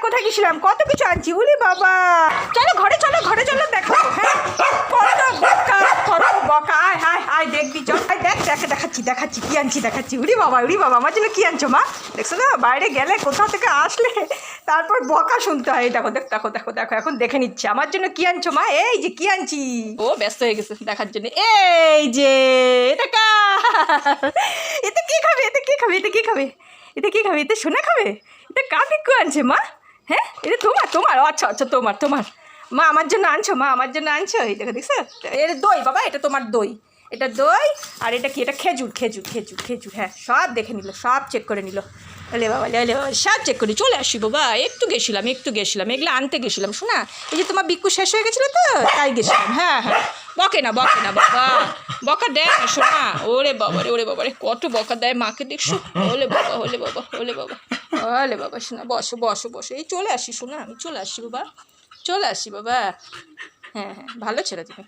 কোথায় গেছিলাম, কত কিছু আনছি। উলি বাবা, চলো ঘরে চলো, ঘরে চলো, দেখো। হ্যাঁ, কত বকা, কত বকা। আয় হায় আয়, দেখবি চল। আয় দেখ, দেখাচ্ছি দেখাচ্ছি কি আনছি, দেখাচ্ছি। উলি বাবা, আমার জন্য কি আনছো মা? দেখছো না, বাইরে গেলে কোথাও থেকে আসলে তারপর বকা শুনতে হয়। দেখো দেখো দেখো দেখো, এখন দেখে নিচ্ছে আমার জন্য কি আনছো মা। এই যে কি আনছি। ও ব্যস্ত হয়ে গেছে দেখার জন্য। এই যে এটা এতে কি খাবে, এতে কি খাবে, এতে কি খাবে, এতে কি খাবে, এতে সোনা খাবে। এটা কার পিকু আনছে মা? হ্যাঁ, এটা তোমার তোমার আচ্ছা আচ্ছা, তোমার তোমার মা আমার জন্য আনছো, মা আমার জন্য আনছো। এই দেখো, দেখছো, এটা দই বাবা, এটা তোমার দই, এটা দই। আর এটা কি, এটা খেজুর খেজুর খেজুর খেজুর। হ্যাঁ, সব দেখে নিল, সব চেক করে নিল। লে বাবা, লে বাবা, সব চেক করে চলে আসি বাবা। একটু গেছিলাম এগুলো আনতে গেছিলাম শোনা। এই যে তোমার বিক্কু শেষ হয়ে গেছিলো তো, তাই গেছিলাম। হ্যাঁ হ্যাঁ, বকে না বাবা, বকা দেয় না শোনা। ওরে বাবা রে, ওরে বাবা রে, কত বকা দেয় মাকে দেখছো। ওলে বাবা, ওলে বাবা, ওলে বাবা, ওলে বাবা শোনা। বসো বসো বসো, এই চলে আসি শোনা, আমি চলে আসি বাবা, চলে আসি বাবা। হ্যাঁ হ্যাঁ, ভালো ছেলে তুমি।